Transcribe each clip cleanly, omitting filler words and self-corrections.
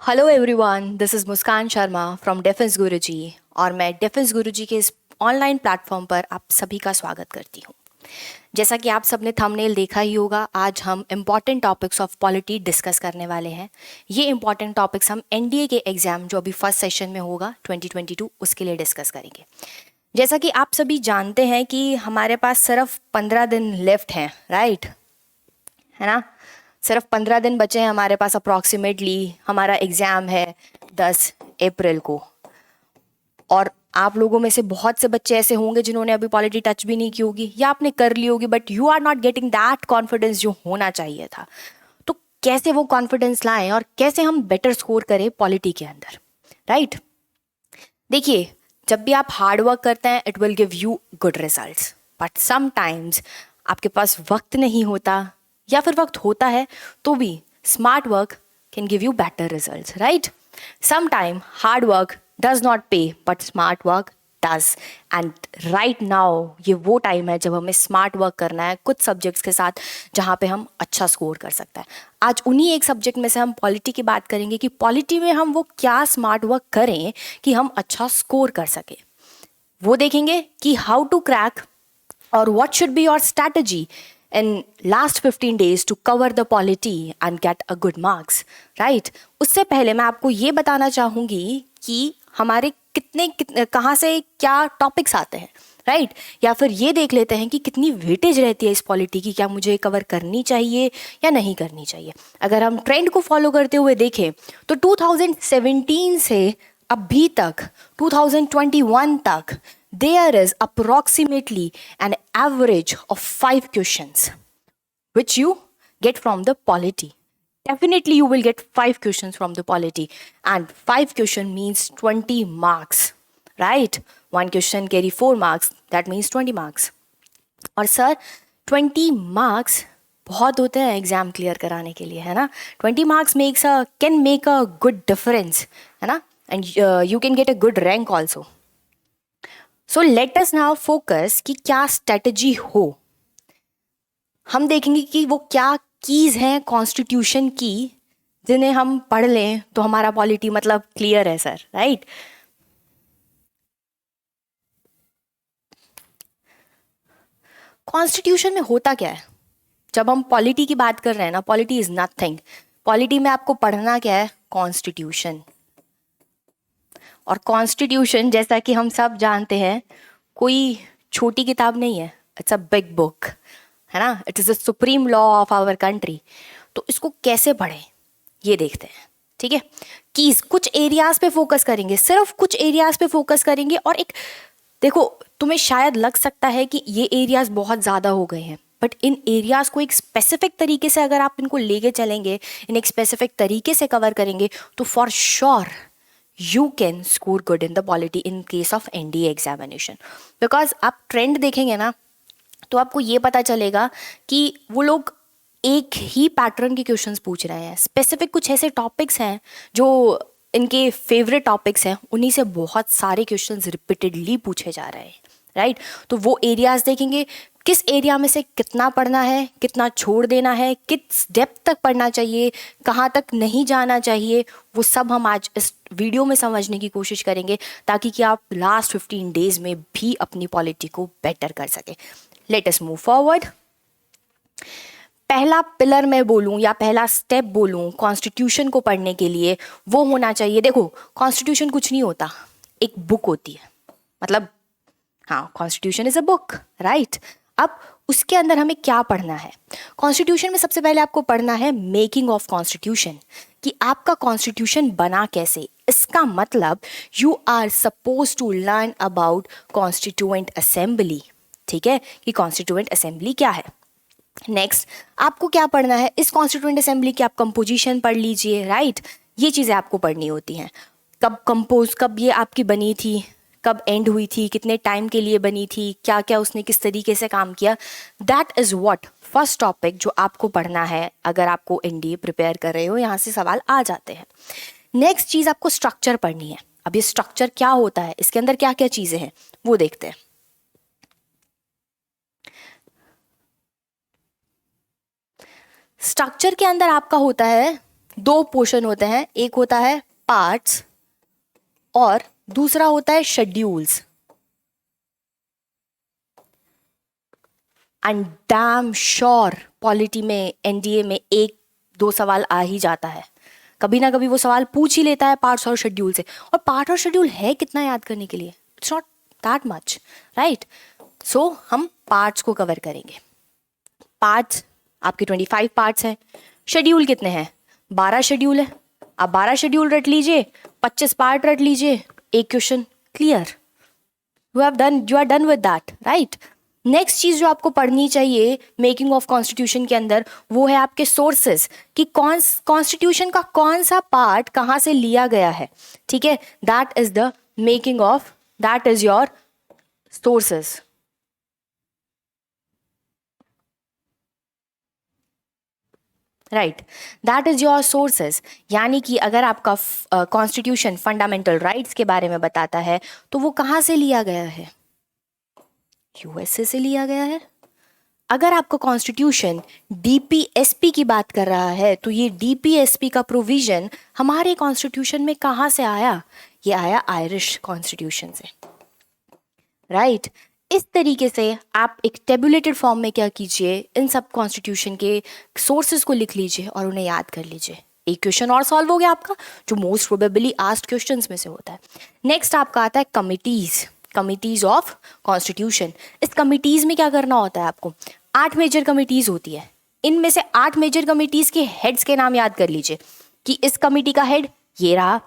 Hello everyone, this is Muskan Sharma from defence Guruji और मैं defence गुरुजी के इस ऑनलाइन प्लेटफॉर्म पर आप सभी का स्वागत करती हूँ। जैसा कि आप सबने थंबनेल देखा ही होगा, आज हम important topics of polity discuss करने वाले हैं। ये इम्पॉर्टेंट टॉपिक्स हम एनडीए के एग्ज़ाम जो अभी फर्स्ट सेशन में होगा 2022 उसके लिए डिस्कस करेंगे। जैसा कि आप सभी जानते हैं कि हमारे पास सिर्फ 15 दिन लेफ्ट हैं, राइट? है ना? सिर्फ 15 दिन बचे हैं हमारे पास अप्रॉक्सीमेटली। हमारा एग्ज़ाम है 10 अप्रैल को और आप लोगों में से बहुत से बच्चे ऐसे होंगे जिन्होंने अभी पॉलिटी टच भी नहीं की होगी या आपने कर ली होगी, but you are not getting that confidence जो होना चाहिए था। तो कैसे वो कॉन्फिडेंस लाएं और कैसे हम बेटर स्कोर करें पॉलिटी के अंदर, राइट? देखिए, जब भी आप हार्ड वर्क करते हैं it will give you good results, but sometimes आपके पास वक्त नहीं होता या फिर वक्त होता है तो भी smart work can give you better results, right? Sometime hard work does not pay but smart work does, and right now ये वो टाइम है जब हमें स्मार्ट वर्क करना है कुछ सब्जेक्ट्स के साथ जहाँ पे हम अच्छा स्कोर कर सकते हैं। आज उन्हीं एक सब्जेक्ट में से हम पॉलिटी की बात करेंगे कि पॉलिटी में हम वो क्या स्मार्ट वर्क करें कि हम अच्छा स्कोर कर सके। वो देखेंगे कि हाउ टू क्रैक और what should be your strategy in last 15 days to cover the polity and get a good marks, right? उससे पहले मैं आपको ये बताना चाहूँगी कि हमारे कहाँ से क्या टॉपिक्स आते हैं, राइट? या फिर ये देख लेते हैं कि कितनी वेटेज रहती है इस पॉलिटी की, क्या मुझे कवर करनी चाहिए या नहीं करनी चाहिए। अगर हम ट्रेंड को फॉलो करते हुए देखें तो 2017 से अभी तक 2021 तक there is approximately an average of 5 questions which you get from the polity. Definitely you will get 5 questions from the polity, and 5 question means 20 marks, right? One question carry 4 marks, that means 20 marks. और sir 20 marks बहुत होते हैं exam clear कराने के लिए, है ना? 20 marks can make a good difference, है ना? And you can get a good rank also. So let us now focus कि क्या स्ट्रेटजी हो। हम देखेंगे कि वो क्या कीज हैं कॉन्स्टिट्यूशन की जिन्हें हम पढ़ लें तो हमारा पॉलिटी मतलब क्लियर है सर, राइट? कॉन्स्टिट्यूशन में होता क्या है? जब हम पॉलिटी की बात कर रहे हैं ना, पॉलिटी इज नथिंग। पॉलिटी में आपको पढ़ना क्या है? कॉन्स्टिट्यूशन। और कॉन्स्टिट्यूशन जैसा कि हम सब जानते हैं कोई छोटी किताब नहीं है, इट्स अ बिग बुक, है ना? It is the supreme law of our country. तो इसको कैसे पढ़ें ये देखते हैं, ठीक है? कीज कुछ एरियाज पे फोकस करेंगे, सिर्फ कुछ एरियाज पे फोकस करेंगे। और एक देखो, तुम्हें शायद लग सकता है कि ये एरियाज बहुत ज़्यादा हो गए हैं, बट इन एरियाज को एक स्पेसिफिक तरीके से अगर आप इनको लेके चलेंगे, इन एक स्पेसिफिक तरीके से कवर करेंगे तो for sure you can score good in the polity in case of NDA examination. Because आप ट्रेंड देखेंगे ना तो आपको ये पता चलेगा कि वो लोग एक ही पैटर्न के क्वेश्चंस पूछ रहे हैं। स्पेसिफिक कुछ ऐसे टॉपिक्स हैं जो इनके फेवरेट टॉपिक्स हैं, उन्हीं से बहुत सारे क्वेश्चंस रिपीटेडली पूछे जा रहे हैं, राइट? तो वो एरियाज देखेंगे, किस एरिया में से कितना पढ़ना है, कितना छोड़ देना है, किस डेप्थ तक पढ़ना चाहिए, कहाँ तक नहीं जाना चाहिए, वो सब हम आज इस वीडियो में समझने की कोशिश करेंगे ताकि कि आप लास्ट 15 डेज में भी अपनी पॉलिटी को बेटर कर सके। Let us move forward. पहला पिलर मैं बोलूँ या पहला स्टेप बोलूँ कॉन्स्टिट्यूशन को पढ़ने के लिए, वो होना चाहिए। देखो, कॉन्स्टिट्यूशन कुछ नहीं होता, एक बुक होती है। मतलब हाँ, constitution is a book, right? अब उसके अंदर हमें क्या पढ़ना है? कॉन्स्टिट्यूशन में सबसे पहले आपको पढ़ना है मेकिंग ऑफ कॉन्स्टिट्यूशन, कि आपका कॉन्स्टिट्यूशन बना कैसे। इसका मतलब you are suppose to learn about constituent assembly, ठीक है? कि कॉन्स्टिट्यूएंट असेंबली क्या है। नेक्स्ट आपको क्या पढ़ना है? इस कॉन्स्टिट्यूएंट असेंबली की आप कंपोजिशन पढ़ लीजिए, राइट? ये चीज़ें आपको पढ़नी होती हैं। कब ये आपकी बनी थी, कब एंड हुई थी, कितने टाइम के लिए बनी थी, क्या क्या उसने किस तरीके से काम किया। That is what first topic जो आपको पढ़ना है अगर आपको एनडीए प्रिपेयर कर रहे हो, यहाँ से सवाल आ जाते हैं। नेक्स्ट चीज़ आपको स्ट्रक्चर पढ़नी है। अब ये स्ट्रक्चर क्या होता है, इसके अंदर क्या क्या चीज़ें हैं वो देखते हैं। स्ट्रक्चर के अंदर आपका होता है दो पोर्शन होते हैं, एक होता है पार्ट्स और दूसरा होता है schedules. And damn sure polity में, एनडीए में एक दो सवाल आ ही जाता है, कभी ना कभी वो सवाल पूछ ही लेता है पार्ट्स और शेड्यूल से। और पार्ट और शेड्यूल है कितना याद करने के लिए, it's not that much, right. So हम पार्ट्स को कवर करेंगे। पार्ट्स आपके 25 पार्ट्स हैं। शेड्यूल कितने हैं? 12 शेड्यूल है। आप 12 शेड्यूल रट लीजिए, 25 पार्ट रट लीजिए, एक question clear. You are done with that, right. Next चीज जो आपको पढ़नी चाहिए मेकिंग ऑफ कॉन्स्टिट्यूशन के अंदर, वो है आपके सोर्सेस, कि कॉन्स्टिट्यूशन का कौन सा पार्ट कहाँ से लिया गया है, ठीक है। That is the making of, that is your sources. Right, that is your sources. यानी कि अगर आपका कॉन्स्टिट्यूशन फंडामेंटल राइट्स के बारे में बताता है तो वो कहाँ से लिया गया है? यूएसए से लिया गया है। अगर आपका कॉन्स्टिट्यूशन डीपीएसपी की बात कर रहा है तो ये डीपीएसपी का प्रोविजन हमारे कॉन्स्टिट्यूशन में कहाँ से आया? ये आया आयरिश कॉन्स्टिट्यूशन से, राइट। इस तरीके से आप एक टेबुलेटेड फॉर्म में क्या कीजिए, इन सब कॉन्स्टिट्यूशन के सोर्सेज को लिख लीजिए और उन्हें याद कर लीजिए। एक क्वेश्चन और सॉल्व हो गया आपका, जो मोस्ट प्रोबेबली आस्क्ड क्वेश्चंस में से होता है। नेक्स्ट आपका आता है कमिटीज, कमिटीज ऑफ कॉन्स्टिट्यूशन। इस कमिटीज में क्या करना होता है आपको? 8 मेजर कमिटीज होती है। इनमें से 8 मेजर कमिटीज के हेड्स के नाम याद कर लीजिए कि इस कमिटी का हेड ये रहा,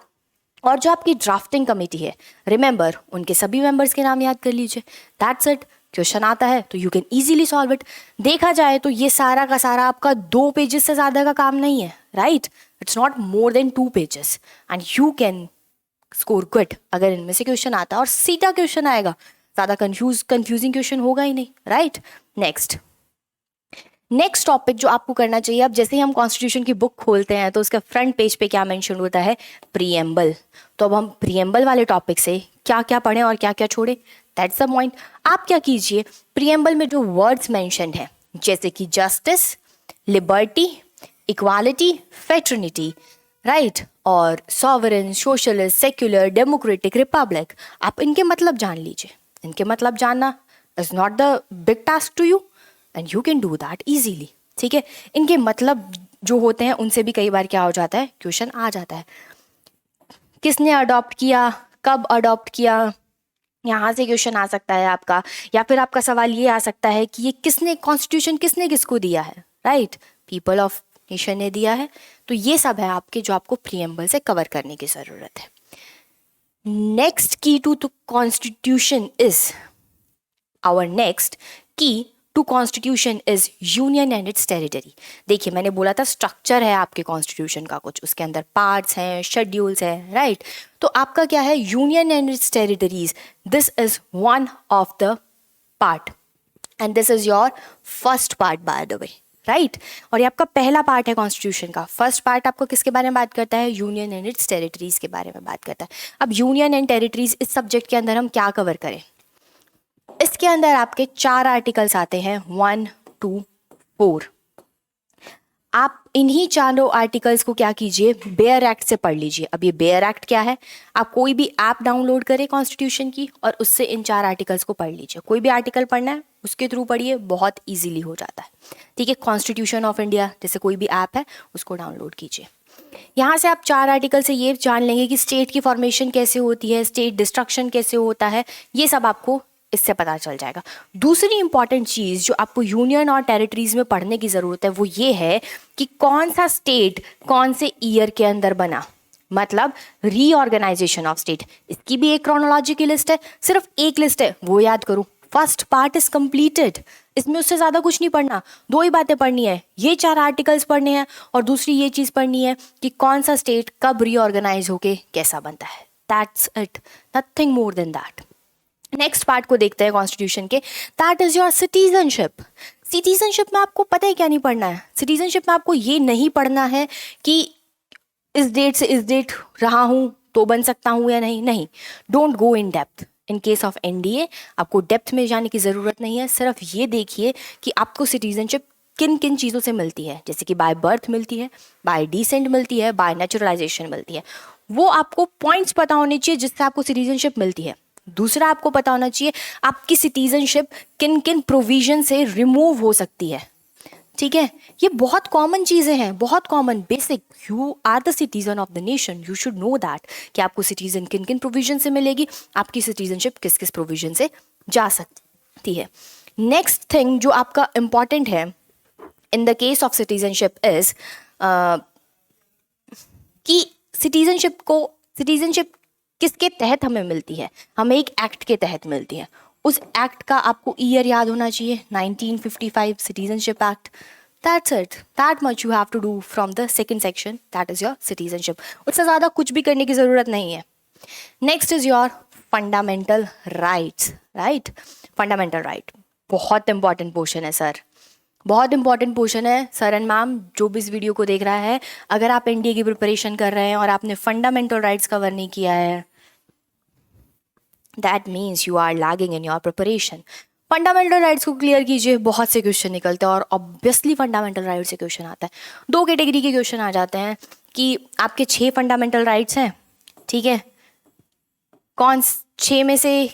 और जो आपकी ड्राफ्टिंग कमेटी है, रिमेंबर उनके सभी मेंबर्स के नाम याद कर लीजिए। That's it. क्वेश्चन आता है तो you can easily solve it. देखा जाए तो ये सारा का सारा आपका 2 पेजेस से ज़्यादा का काम नहीं है, right. It's not more than 2 pages and you can score good अगर इनमें से क्वेश्चन आता है, और सीधा क्वेश्चन आएगा, ज़्यादा कंफ्यूजिंग क्वेश्चन होगा ही नहीं, राइट। नेक्स्ट टॉपिक जो आपको करना चाहिए, अब जैसे ही हम कॉन्स्टिट्यूशन की बुक खोलते हैं तो उसका फ्रंट पेज पे क्या मेंशन होता है? प्रीएम्बल। तो अब हम प्रीएम्बल वाले टॉपिक से क्या क्या पढ़ें और क्या क्या छोड़ें, दैट्स द पॉइंट। आप क्या कीजिए, प्रीएम्बल में जो वर्ड्स मेंशन है जैसे कि justice, liberty, equality, fraternity, right, और sovereign, socialist, secular, democratic, republic, आप इनके मतलब जान लीजिए। इनके मतलब जानना is not the big task to you and you can do that easily, ठीक है। इनके मतलब जो होते हैं उनसे भी कई बार क्या हो जाता है, क्वेश्चन आ जाता है। किसने अडॉप्ट किया, कब अडॉप्ट किया, यहाँ से क्वेश्चन आ सकता है आपका। या फिर आपका सवाल ये आ सकता है कि ये किसने, कॉन्स्टिट्यूशन किसने किसको दिया है, राइट, पीपल ऑफ नेशन ने दिया है। तो ये सब है आपके जो आपको प्रीएम्बल से कवर करने की ज़रूरत है। Next key to constitution is, our next key to constitution is union and its territory. देखिए मैंने बोला था स्ट्रक्चर है आपके कॉन्स्टिट्यूशन का कुछ, उसके अंदर पार्ट्स हैं, शेड्यूल्स हैं, राइट। तो आपका क्या है, union and it's territories, this is one of the part and this is your first part by the way, right. और ये आपका पहला पार्ट है कॉन्स्टिट्यूशन का। फर्स्ट पार्ट आपको किसके बारे में बात करता है? यूनियन एंड इट्स टेरिटरीज के बारे में बात करता है। अब यूनियन एंड टेरिटरीज इस सब्जेक्ट के अंदर हम क्या कवर करें? इसके अंदर आपके 4 आर्टिकल्स आते हैं, 1, 2, 4। आप इन्हीं चारों आर्टिकल्स को क्या कीजिए, बेयर एक्ट से पढ़ लीजिए। अब ये बेयर एक्ट क्या है, आप कोई भी ऐप डाउनलोड करें कॉन्स्टिट्यूशन की और उससे इन 4 आर्टिकल्स को पढ़ लीजिए। कोई भी आर्टिकल पढ़ना है उसके थ्रू पढ़िए, बहुत इजीली हो जाता है, ठीक है। कॉन्स्टिट्यूशन ऑफ इंडिया जैसे कोई भी ऐप है उसको डाउनलोड कीजिए। यहाँ से आप 4 आर्टिकल से ये जान लेंगे कि स्टेट की फॉर्मेशन कैसे होती है, स्टेट डिस्ट्रक्शन कैसे होता है, ये सब आपको इससे पता चल जाएगा। दूसरी इंपॉर्टेंट चीज़ जो आपको यूनियन और टेरिटरीज में पढ़ने की ज़रूरत है वो ये है कि कौन सा स्टेट कौन से ईयर के अंदर बना, मतलब रीऑर्गेनाइजेशन ऑफ स्टेट। इसकी भी एक क्रोनोलॉजी की लिस्ट है, सिर्फ एक लिस्ट है वो याद करो। फर्स्ट पार्ट इज कंप्लीटेड, इसमें उससे ज़्यादा कुछ नहीं पढ़ना, 2 ही बातें पढ़नी है, ये 4 आर्टिकल्स पढ़ने हैं और दूसरी ये चीज़ पढ़नी है कि कौन सा स्टेट कब रीऑर्गेनाइज होके कैसा बनता है। That's it, nothing more than that. Next part को देखते हैं कॉन्स्टिट्यूशन के, that is your citizenship. Citizenship में आपको पता है क्या नहीं पढ़ना है? सिटीजनशिप में आपको ये नहीं पढ़ना है कि इस डेट से इस डेट रहा हूँ तो बन सकता हूँ या नहीं, नहीं। Don't go in depth. In case of NDA आपको डेप्थ में जाने की ज़रूरत नहीं है, सिर्फ ये देखिए कि आपको सिटीजनशिप किन किन चीज़ों से मिलती है, जैसे कि बाय बर्थ मिलती है, बाय डिसेंट मिलती है, बाय नेचुरलाइजेशन मिलती है, वो आपको पॉइंट्स पता होने चाहिए जिससे आपको सिटीजनशिप मिलती है। दूसरा आपको पता होना चाहिए आपकी सिटीजनशिप किन किन प्रोविजन से रिमूव हो सकती है। ठीक है, ये बहुत कॉमन चीज़ें हैं, बहुत common basic. You are the citizen of the nation, you should know that कि आपको सिटीजन किन किन प्रोविजन से मिलेगी, आपकी सिटीजनशिप किस किस प्रोविजन से जा सकती है। नेक्स्ट थिंग जो आपका इम्पॉर्टेंट है in the case of citizenship is कि सिटीजनशिप किसके तहत हमें मिलती है। हमें एक एक्ट के तहत मिलती है। उस एक्ट का आपको ईयर याद होना चाहिए, 1955 citizenship act. That's it, that much you have to do from the second section, that is your citizenship. उससे ज़्यादा कुछ भी करने की ज़रूरत नहीं है। Next is your fundamental rights, right. Fundamental right बहुत इंपॉर्टेंट पोर्शन है सर, बहुत इंपॉर्टेंट पोर्शन है सर एंड मैम। जो भी इस वीडियो को देख रहा है, अगर आप एनडीए की प्रिपरेशन कर रहे हैं और आपने फंडामेंटल राइट्स कवर नहीं किया है, that means you are lagging in your preparation. Fundamental rights को क्लियर कीजिए, बहुत से क्वेश्चन निकलते हैं और ऑब्वियसली फंडामेंटल राइट्स से क्वेश्चन आता है। दो कैटेगरी के क्वेश्चन आ जाते हैं कि आपके 6 फंडामेंटल राइट्स हैं, ठीक है, कौन 6 में से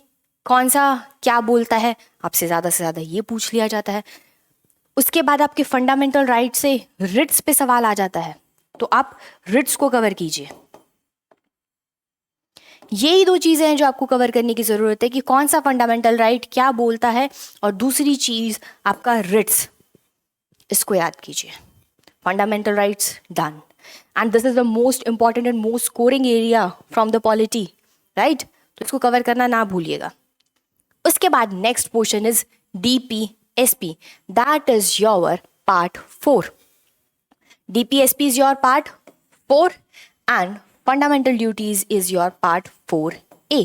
कौन सा क्या बोलता है, आपसे ज़्यादा ये पूछ लिया जाता है। उसके बाद आपके फंडामेंटल राइट से रिट्स पे सवाल आ जाता है, तो आप रिट्स को कवर कीजिए। यही 2 चीज़ें हैं जो आपको कवर करने की ज़रूरत है कि कौन सा फंडामेंटल राइट क्या बोलता है, और दूसरी चीज़ आपका रिट्स, इसको याद कीजिए। Fundamental rights done, and this is the most important and most scoring area from the polity, right. तो इसको कवर करना ना भूलिएगा। उसके बाद next portion is DPSP, that is your part 4। DPSP is your part 4 and fundamental duties is your part 4A।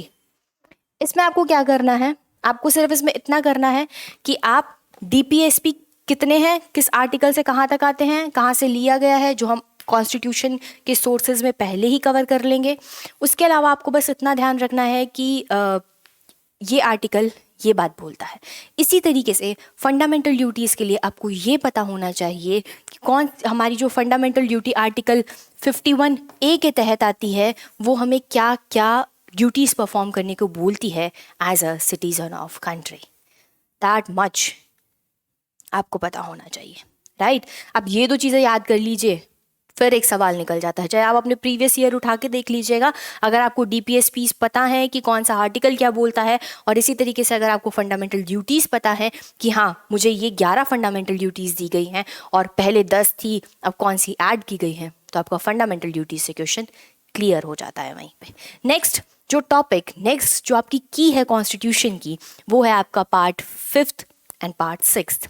इसमें आपको क्या करना है, आपको सिर्फ इसमें इतना करना है कि आप DPSP कितने हैं, किस आर्टिकल से कहाँ तक आते हैं, कहाँ से लिया गया है, जो हम कॉन्स्टिट्यूशन के सोर्सेज में पहले ही कवर कर लेंगे। उसके अलावा आपको बस इतना ध्यान रखना है कि ये आर्टिकल ये बात बोलता है। इसी तरीके से फंडामेंटल ड्यूटीज़ के लिए आपको ये पता होना चाहिए कि कौन हमारी जो फंडामेंटल ड्यूटी आर्टिकल 51A के तहत आती है, वो हमें क्या क्या ड्यूटीज़ परफॉर्म करने को बोलती है as a citizen of country. That much आपको पता होना चाहिए, राइट। अब ये 2 चीज़ें याद कर लीजिए, फिर एक सवाल निकल जाता है। चाहे आप अपने प्रीवियस ईयर उठा के देख लीजिएगा, अगर आपको DPSPs पता है कि कौन सा आर्टिकल क्या बोलता है, और इसी तरीके से अगर आपको फंडामेंटल ड्यूटीज़ पता है कि हाँ मुझे ये 11 फंडामेंटल ड्यूटीज़ दी गई हैं और पहले 10 थी, अब कौन सी ऐड की गई हैं, तो आपका फंडामेंटल ड्यूटीज से क्वेश्चन क्लियर हो जाता है वहीं पे। नेक्स्ट जो आपकी की है कॉन्स्टिट्यूशन की, वो है आपका part 5th and part 6th।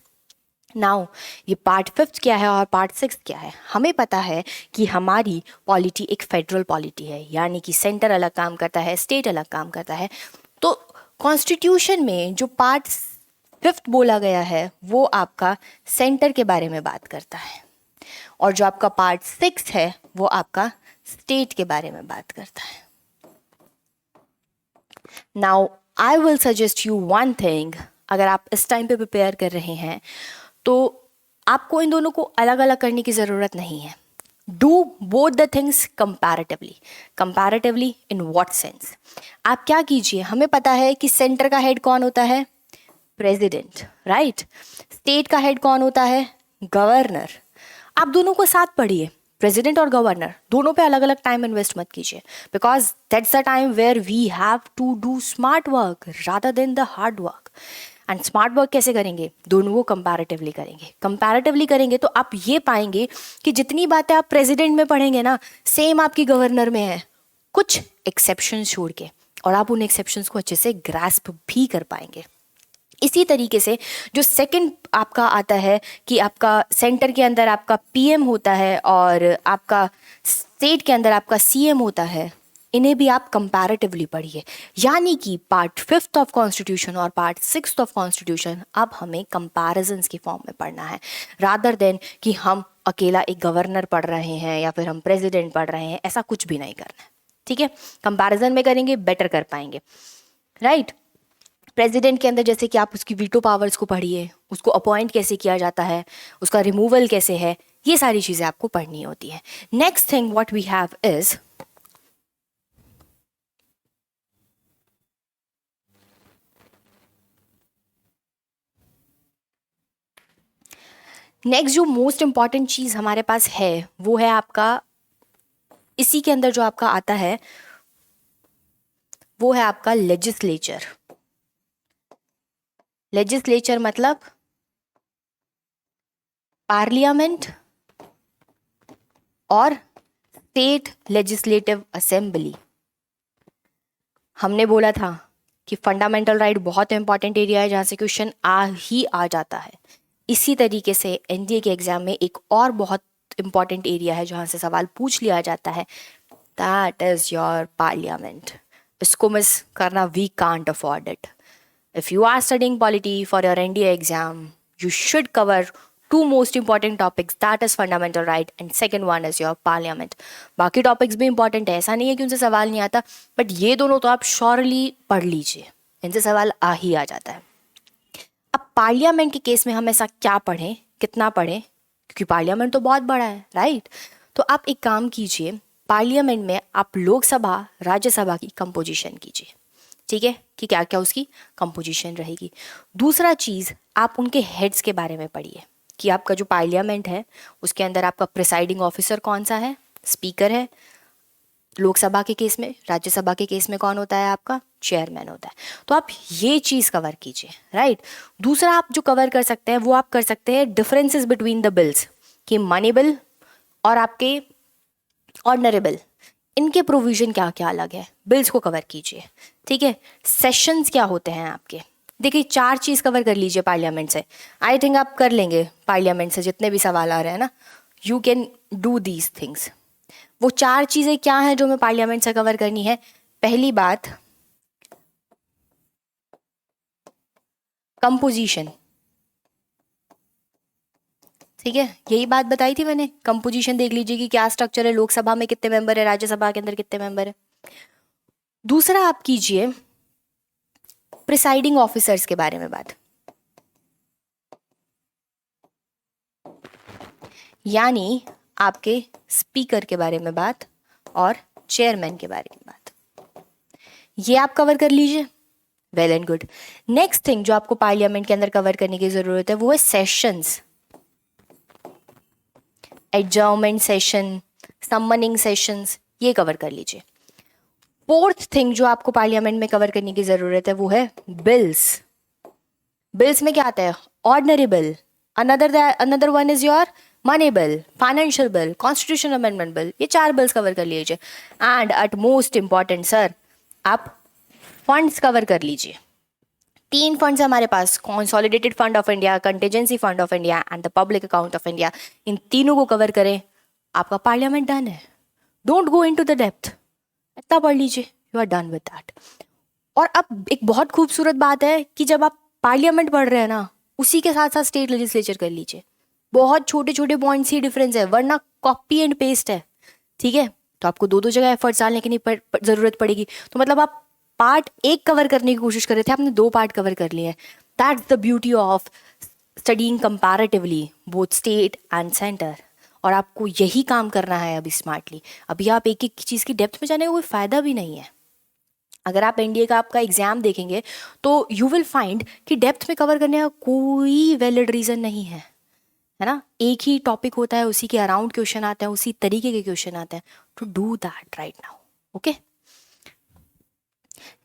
Now ये पार्ट 5th क्या है और पार्ट 6th क्या है। हमें पता है कि हमारी पॉलिटी एक फेडरल पॉलिटी है, यानी कि सेंटर अलग काम करता है, स्टेट अलग काम करता है। तो कॉन्स्टिट्यूशन में जो पार्ट 5th बोला गया है वो आपका सेंटर के बारे में बात करता है, और जो आपका पार्ट 6 है वो आपका स्टेट के बारे में बात करता है। Now I will suggest you one thing, अगर आप इस टाइम पे प्रिपेयर कर रहे हैं तो आपको इन दोनों को अलग अलग करने की ज़रूरत नहीं है। Do both the things comparatively in what sense. आप क्या कीजिए, हमें पता है कि सेंटर का हेड कौन होता है, प्रेसिडेंट, राइट। स्टेट का हेड कौन होता है, गवर्नर। आप दोनों को साथ पढ़िए, प्रेसिडेंट और गवर्नर दोनों पे अलग अलग टाइम इन्वेस्ट मत कीजिए, because that's the time where we have to do smart work rather than the hard work. And smart work कैसे करेंगे, दोनों को कंपैरेटिवली करेंगे तो आप ये पाएंगे कि जितनी बातें आप प्रेसिडेंट में पढ़ेंगे ना, सेम आपकी गवर्नर में है, कुछ एक्सेप्शंस छोड़ के, और आप उन एक्सेप्शंस को अच्छे से ग्रास्प भी कर पाएंगे। इसी तरीके से जो सेकंड आपका आता है कि आपका सेंटर के अंदर आपका PM होता है और आपका स्टेट के अंदर आपका CM होता है, इन्हें भी आप कंपैरेटिवली पढ़िए। यानी कि पार्ट 5th ऑफ कॉन्स्टिट्यूशन और पार्ट 6th ऑफ कॉन्स्टिट्यूशन अब हमें कंपैरिजंस की फॉर्म में पढ़ना है, रादर देन कि हम अकेला एक गवर्नर पढ़ रहे हैं या फिर हम प्रेसिडेंट पढ़ रहे हैं, ऐसा कुछ भी नहीं करना है, ठीक है। कंपैरिजन में करेंगे बेटर कर पाएंगे, राइट। प्रेसिडेंट के अंदर जैसे कि आप उसकी वीटो पावर्स को पढ़िए, उसको अपॉइंट कैसे किया जाता है, उसका रिमूवल कैसे है, ये सारी चीज़ें आपको पढ़नी होती है. Next thing what we have is next जो मोस्ट इम्पॉर्टेंट चीज़ हमारे पास है वो है आपका, इसी के अंदर जो आपका आता है वो है आपका लेजिस्लेचर. लेजिस्लेचर मतलब पार्लियामेंट और स्टेट लेजिस्लेटिव असेंबली. हमने बोला था कि फंडामेंटल राइट बहुत इंपॉर्टेंट एरिया है जहाँ से क्वेश्चन आ जाता है. इसी तरीके से एनडीए के एग्जाम में एक और बहुत इंपॉर्टेंट एरिया है जहाँ से सवाल पूछ लिया जाता है, दैट इज योर पार्लियामेंट. इसको मिस करना we can't afford it. If you are studying polity for your NDA exam, you should cover two most important topics, that is fundamental right and second one is your parliament. बाकी topics भी important है, ऐसा नहीं है कि उनसे सवाल नहीं आता, बट ये दोनों तो आप श्योरली पढ़ लीजिए, इनसे सवाल आ ही आ जाता है. अब पार्लियामेंट के केस में हम ऐसा क्या पढ़ें, कितना पढ़ें, क्योंकि पार्लियामेंट तो बहुत बड़ा है, राइट. तो आप एक काम कीजिए, पार्लियामेंट में आप लोकसभा राज्यसभा की कंपोजिशन कीजिए, ठीक है, कि क्या क्या उसकी कंपोजिशन रहेगी. दूसरा चीज़, आप उनके हेड्स के बारे में पढ़िए कि आपका जो पार्लियामेंट है उसके अंदर आपका प्रिसाइडिंग ऑफिसर कौन सा है, स्पीकर है. लोकसभा के केस में, राज्यसभा के केस में कौन होता है, आपका चेयरमैन होता है. तो आप ये चीज़ कवर कीजिए, राइट. दूसरा आप जो कवर कर सकते हैं वो आप कर सकते हैं डिफरेंसेस बिटवीन द बिल्स, कि मनी बिल और आपके ऑर्डनरी बिल, इनके प्रोविजन क्या क्या अलग है, बिल्स को कवर कीजिए, ठीक है. सेशंस क्या होते हैं आपके, देखिए 4 चीज़ कवर कर लीजिए पार्लियामेंट से. आई थिंक आप कर लेंगे पार्लियामेंट से जितने भी सवाल आ रहे हैं ना, you can do these things. वो 4 चीज़ें क्या हैं जो हमें पार्लियामेंट से कवर करनी है. पहली बात, कंपोजिशन, ठीक है, यही बात बताई थी मैंने. कंपोजिशन देख लीजिए कि क्या स्ट्रक्चर है, लोकसभा में कितने मेंबर है, राज्यसभा के अंदर कितने मेंबर है. दूसरा आप कीजिए प्रिसाइडिंग ऑफिसर्स के बारे में बात, यानी आपके स्पीकर के बारे में बात और चेयरमैन के बारे में बात. ये आप कवर कर लीजिए, well and good. Next thing जो आपको पार्लियामेंट के अंदर कवर करने की जरूरत है वो है sessions, adjournment session, summoning sessions, ये कवर कर लीजिए. फोर्थ थिंग जो आपको पार्लियामेंट में कवर करने की जरूरत है वो है बिल्स. बिल्स में क्या आता है, ordinary bill, another one is your money bill, financial bill, constitution amendment bill, ये 4 बिल्स कवर कर लीजिए. And at most important sir, आप फंड्स कवर कर लीजिए. 3 फंड्स हमारे पास, consolidated fund of India, contingency fund of India and the public account of India. इन तीनों को कवर करें, आपका पार्लियामेंट डन है. Don't go into the depth, इतना पढ़ लीजिए, you are done with that. और अब एक बहुत खूबसूरत बात है कि जब आप पार्लियामेंट पढ़ रहे हैं ना, उसी के साथ साथ स्टेट लेजिस्लेचर कर लीजिए. बहुत छोटे छोटे पॉइंट्स ही डिफरेंस है, वरना कॉपी एंड पेस्ट है, ठीक है. तो आपको 2 जगह एफर्ट्स डालने की नहीं जरूरत पड़ेगी. तो मतलब आप पार्ट 1 कवर करने की कोशिश कर रहे थे, आपने 2 पार्ट कवर कर लिए हैं. That's the beauty of studying comparatively both state and centre. और आपको यही काम करना है अभी स्मार्टली. अभी आप एक एक चीज़ की डेप्थ में जाने का कोई फ़ायदा भी नहीं है. अगर आप एनडीए का आपका एग्जाम देखेंगे तो यू विल फाइंड कि डेप्थ में कवर करने का कोई वैलिड रीज़न नहीं है, है ना. एक ही टॉपिक होता है, उसी के अराउंड क्वेश्चन आते हैं, उसी तरीके के क्वेश्चन आते हैं. To do that right now, okay.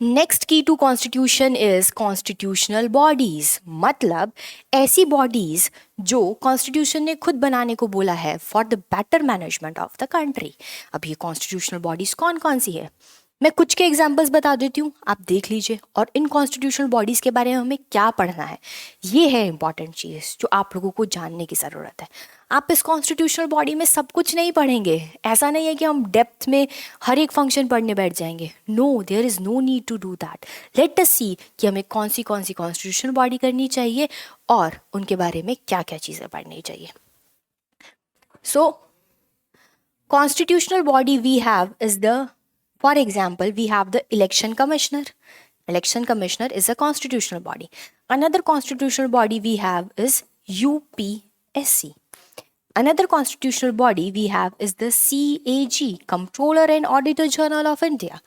Next key to constitution is constitutional bodies, मतलब ऐसी बॉडीज जो कॉन्स्टिट्यूशन ने खुद बनाने को बोला है for the better management of the country. अब ये कॉन्स्टिट्यूशनल बॉडीज कौन कौन सी है, मैं कुछ के एग्जाम्पल्स बता देती हूँ, आप देख लीजिए. और इन कॉन्स्टिट्यूशनल बॉडीज के बारे में हमें क्या पढ़ना है, ये है इंपॉर्टेंट चीज़ जो आप लोगों को जानने की ज़रूरत है. आप इस कॉन्स्टिट्यूशनल बॉडी में सब कुछ नहीं पढ़ेंगे, ऐसा नहीं है कि हम डेप्थ में हर एक फंक्शन पढ़ने बैठ जाएंगे. No, there is no need to do that. Let us see कि हमें कौन सी कॉन्स्टिट्यूशनल बॉडी करनी चाहिए और उनके बारे में क्या क्या चीज़ें पढ़नी चाहिए. So constitutional body we have is the, for example, we have the election commissioner, Election Commissioner is a constitutional body. Another constitutional body we have is UPSC. Another constitutional body we have is the CAG, Comptroller and Auditor General of India.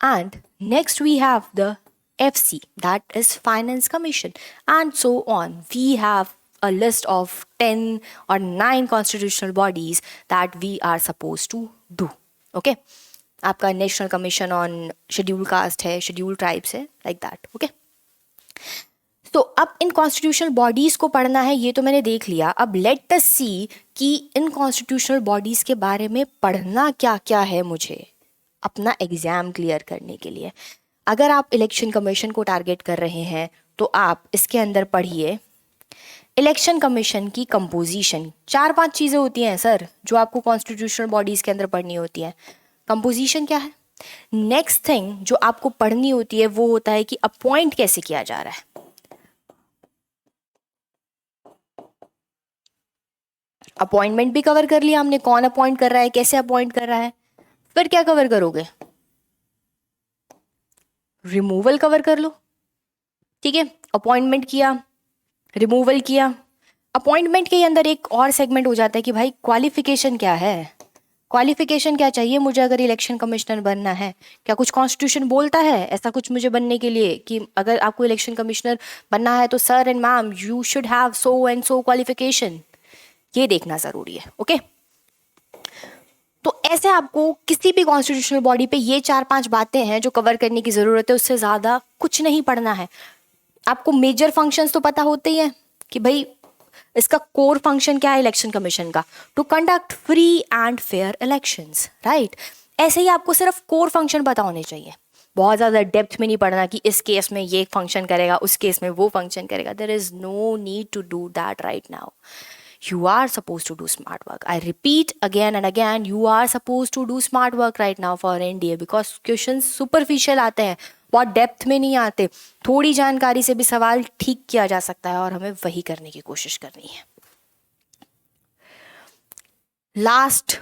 And next we have the FC, that is Finance Commission, and so on. We have a list of 10 or 9 constitutional bodies that we are supposed to do. Okay? आपका national commission on schedule caste है, schedule tribes है, like that. Okay, तो अब इन constitutional bodies को पढ़ना है, ये तो मैंने देख लिया. अब लेट अस सी कि इन कॉन्स्टिट्यूशनल बॉडीज के बारे में पढ़ना क्या क्या है मुझे अपना एग्जाम क्लियर करने के लिए. अगर आप इलेक्शन कमीशन को टारगेट कर रहे हैं तो आप इसके अंदर पढ़िए इलेक्शन कमीशन की कंपोजिशन. 4-5 चीज़ें होती हैं सर जो आपको कॉन्स्टिट्यूशनल बॉडीज़ के अंदर पढ़नी होती हैं. कंपोजिशन क्या है. नेक्स्ट थिंग जो आपको पढ़नी होती है वो होता है कि अपॉइंट कैसे किया जा रहा है. अपॉइंटमेंट भी कवर कर लिया हमने, कौन अपॉइंट कर रहा है, कैसे अपॉइंट कर रहा है. फिर क्या कवर करोगे, रिमूवल कवर कर लो. ठीक है, अपॉइंटमेंट किया, रिमूवल किया. अपॉइंटमेंट के अंदर एक और सेगमेंट हो जाता है कि भाई क्वालिफिकेशन क्या है, क्वालिफिकेशन क्या चाहिए मुझे अगर इलेक्शन कमिश्नर बनना है. क्या कुछ कॉन्स्टिट्यूशन बोलता है ऐसा कुछ मुझे बनने के लिए कि अगर आपको इलेक्शन कमिश्नर बनना है तो sir and ma'am you should have so and so qualification. ये देखना ज़रूरी है. ओके, तो ऐसे आपको किसी भी कॉन्स्टिट्यूशनल बॉडी पे ये 4-5 बातें हैं जो कवर करने की ज़रूरत है. उससे ज़्यादा कुछ नहीं पढ़ना है. आपको मेजर फंक्शंस तो पता होते ही हैं कि भाई इसका कोर फंक्शन क्या है इलेक्शन कमीशन का, to conduct free and fair elections, right. ऐसे ही आपको सिर्फ कोर फंक्शन पता होने चाहिए. बहुत ज़्यादा डेप्थ में नहीं पढ़ना कि इस केस में ये फंक्शन करेगा, उस केस में वो फंक्शन करेगा. There is no need to do that right now. You are supposed to do smart work. I repeat again and again, you are supposed to do smart work right now for NDA because questions superficial आते हैं, बहुत depth में नहीं आते. थोड़ी जानकारी से भी सवाल ठीक किया जा सकता है और हमें वही करने की कोशिश करनी है. लास्ट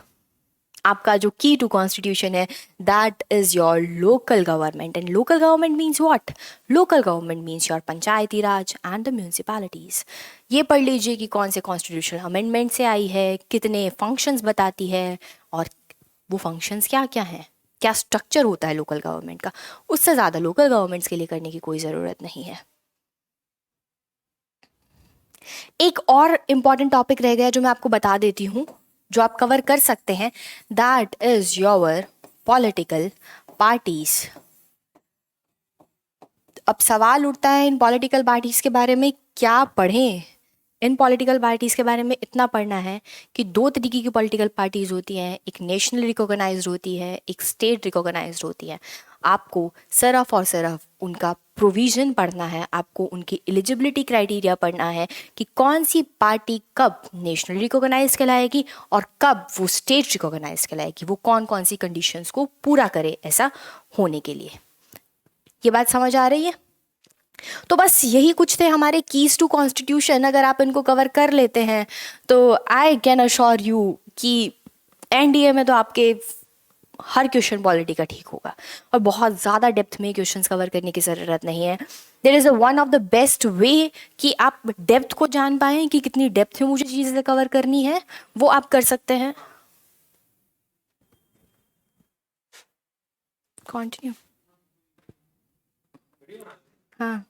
आपका जो की टू कॉन्स्टिट्यूशन है that is your local government. And local government means what. Local government means your Panchayati Raj and the municipalities. ये पढ़ लीजिए कि कौन से कॉन्स्टिट्यूशनल अमेंडमेंट से आई है, कितने फंक्शंस बताती है और वो फंक्शंस क्या क्या हैं, क्या स्ट्रक्चर होता है लोकल गवर्नमेंट का. उससे ज़्यादा लोकल गवर्नमेंट्स के लिए करने की कोई ज़रूरत नहीं है. एक और इम्पॉर्टेंट टॉपिक रह गया जो मैं आपको बता देती हूँ जो आप कवर कर सकते हैं. That is your political parties. अब सवाल उठता है इन पॉलिटिकल पार्टीज के बारे में क्या पढ़ें. इन पॉलिटिकल पार्टीज के बारे में इतना पढ़ना है कि 2 तरीके की पॉलिटिकल पार्टीज होती हैं. एक नेशनल रिकॉग्नाइज्ड होती है, एक स्टेट रिकॉग्नाइज्ड होती है. आपको सिर्फ और सिर्फ उनका प्रोविज़न पढ़ना है, आपको उनकी एलिजिबिलिटी क्राइटेरिया पढ़ना है कि कौन सी पार्टी कब नेशनल रिकॉग्नाइज कहलाएगी और कब वो स्टेट रिकॉग्नाइज कहलाएगी, वो कौन कौन सी कंडीशंस को पूरा करे ऐसा होने के लिए. ये बात समझ आ रही है. तो बस यही कुछ थे हमारे कीज टू कॉन्स्टिट्यूशन. अगर आप इनको कवर कर लेते हैं तो आई कैन अश्योर यू कि एनडीए में तो आपके हर क्वेश्चन पॉलिटी का ठीक होगा और बहुत ज़्यादा डेप्थ में क्वेश्चंस कवर करने की ज़रूरत नहीं है. There is a one of the best way कि आप डेप्थ को जान पाएँ कि कितनी डेप्थ में मुझे चीज़ें कवर करनी है, वो आप कर सकते हैं. कंटिन्यू. हाँ,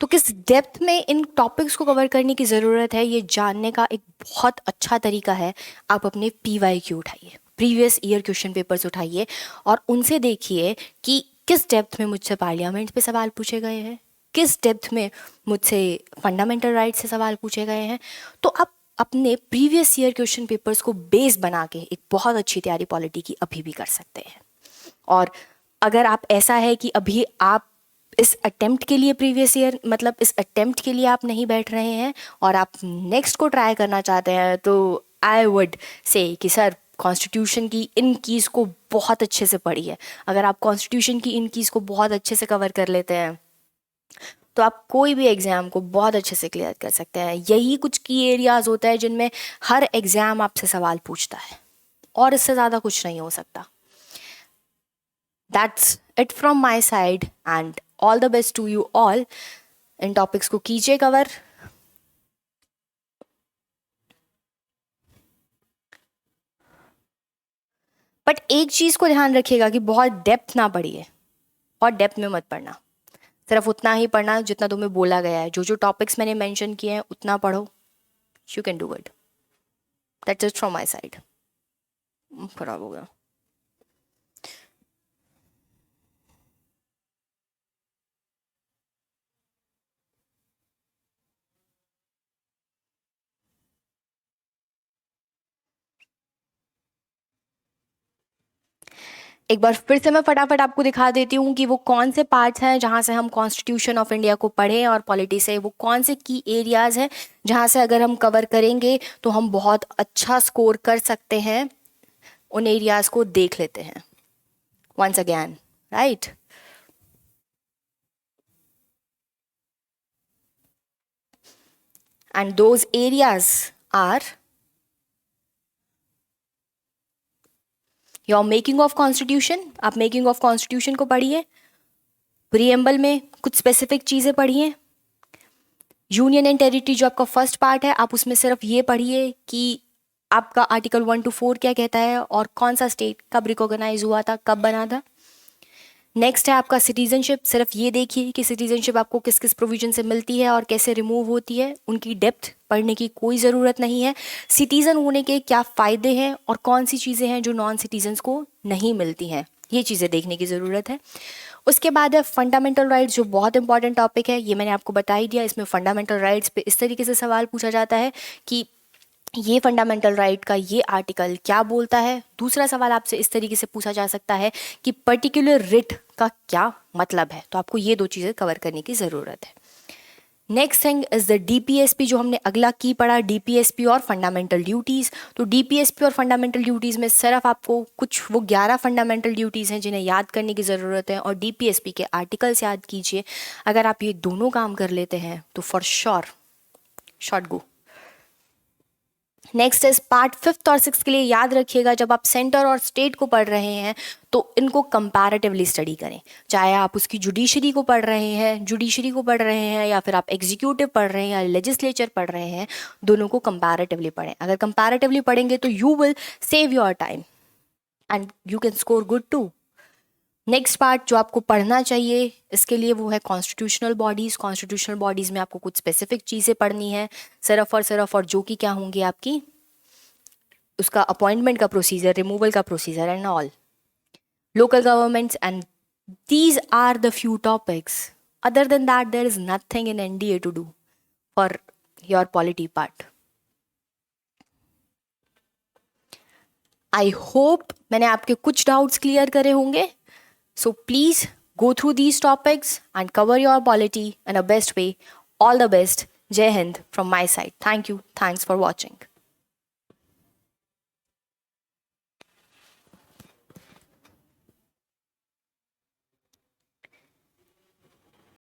तो किस डेप्थ में इन टॉपिक्स को कवर करने की ज़रूरत है ये जानने का एक बहुत अच्छा तरीका है. आप अपने PYQ उठाइए, प्रीवियस ईयर क्वेश्चन पेपर्स उठाइए और उनसे देखिए कि किस डेप्थ में मुझसे पार्लियामेंट पे सवाल पूछे गए हैं, किस डेप्थ में मुझसे फंडामेंटल राइट से सवाल पूछे गए हैं. तो आप अपने प्रीवियस ईयर क्वेश्चन पेपर्स को बेस बना के एक बहुत अच्छी तैयारी पॉलिटी की अभी भी कर सकते हैं. और अगर आप ऐसा है कि अभी आप इस अटेम्प्ट के लिए प्रीवियस ईयर मतलब इस अटेम्प्ट के लिए आप नहीं बैठ रहे हैं और आप नेक्स्ट को ट्राई करना चाहते हैं, तो आई वुड से कि सर कॉन्स्टिट्यूशन की इन कीज़ को बहुत अच्छे से पढ़िए। अगर आप कॉन्स्टिट्यूशन की इन कीज़ को बहुत अच्छे से कवर कर लेते हैं तो आप कोई भी एग्ज़ाम को बहुत अच्छे से क्लियर कर सकते हैं। यही कुछ की एरियाज़ होता है जिनमें हर एग्ज़ाम आपसे सवाल पूछता है और इससे ज़्यादा कुछ नहीं हो सकता। That's it from my side and all the best to you all. इन टॉपिक्स को कीजिए कवर। बट एक चीज़ को ध्यान रखिएगा कि बहुत डेप्थ ना पढ़िए, बहुत डेप्थ में मत पढ़ना। सिर्फ उतना ही पढ़ना जितना तुम्हें बोला गया है। जो जो टॉपिक्स मैंने मेंशन किए हैं उतना पढ़ो। You can do it. That's it from my side. खराब हो गया। एक बार फिर से मैं फटाफट आपको दिखा देती हूँ कि वो कौन से पार्ट्स हैं जहाँ से हम कॉन्स्टिट्यूशन ऑफ इंडिया को पढ़ें और पॉलिटी से वो कौन से की एरियाज़ हैं जहाँ से अगर हम कवर करेंगे तो हम बहुत अच्छा स्कोर कर सकते हैं। उन एरियाज़ को देख लेते हैं once again, right? And those areas are your making of constitution. आप मेकिंग ऑफ कॉन्स्टिट्यूशन को पढ़िए। प्रीएम्बल में कुछ स्पेसिफिक चीज़ें पढ़िए। यूनियन एंड टेरिटरी जो आपका फर्स्ट पार्ट है, आप उसमें सिर्फ ये पढ़िए कि आपका आर्टिकल 1 to 4 क्या कहता है और कौन सा स्टेट कब रिकॉग्नाइज हुआ था, कब बना था। नेक्स्ट है आपका सिटीजनशिप। सिर्फ ये देखिए कि सिटीजनशिप आपको किस किस प्रोविजन से मिलती है और कैसे रिमूव होती है। उनकी डेप्थ पढ़ने की कोई ज़रूरत नहीं है। सिटीज़न होने के क्या फ़ायदे हैं और कौन सी चीज़ें हैं जो नॉन सिटीजन्स को नहीं मिलती हैं, ये चीज़ें देखने की ज़रूरत है। उसके बाद है फंडामेंटल राइट्स, जो बहुत इंपॉर्टेंट टॉपिक है। ये मैंने आपको बता ही दिया। इसमें फंडामेंटल राइट्स पे इस तरीके से सवाल पूछा जाता है कि ये फंडामेंटल राइट का ये आर्टिकल क्या बोलता है। दूसरा सवाल आपसे इस तरीके से पूछा जा सकता है कि पर्टिकुलर रिट का क्या मतलब है। तो आपको ये दो चीज़ें कवर करने की ज़रूरत है। Next thing is the DPSP, जो हमने अगला की पढ़ा, डीपीएसपी और फंडामेंटल ड्यूटीज़। तो डीपीएसपी और फंडामेंटल ड्यूटीज़ में सिर्फ आपको कुछ वो 11 फंडामेंटल ड्यूटीज़ हैं जिन्हें याद करने की ज़रूरत है और डीपीएसपी के आर्टिकल्स याद कीजिए। अगर आप ये दोनों काम कर लेते हैं तो for sure short go. Next is part 5th और 6th के लिए याद रखिएगा, जब आप सेंटर और स्टेट को पढ़ रहे हैं तो इनको कंपैरेटिवली स्टडी करें। चाहे आप उसकी जुडिशरी को पढ़ रहे हैं या फिर आप एग्जीक्यूटिव पढ़ रहे हैं या लेजिस्लेचर पढ़ रहे हैं, दोनों को कंपैरेटिवली पढ़ें। अगर कंपैरेटिवली पढ़ेंगे तो you will save your time and you can score good too. Next part जो आपको पढ़ना चाहिए इसके लिए वो है कॉन्स्टिट्यूशनल बॉडीज़। कॉन्स्टिट्यूशनल बॉडीज़ में आपको कुछ स्पेसिफिक चीज़ें पढ़नी है सिर्फ और जो कि क्या होंगी आपकी उसका अपॉइंटमेंट का प्रोसीजर, रिमूवल का procedure and all, local governments, and these are the few topics. Other than that there is nothing in NDA to do for your polity part. I hope मैंने आपके कुछ डाउट्स क्लियर करे होंगे। So please go through these topics and cover your polity in a best way. All the best. Jai Hind from my side. Thank you. Thanks for watching.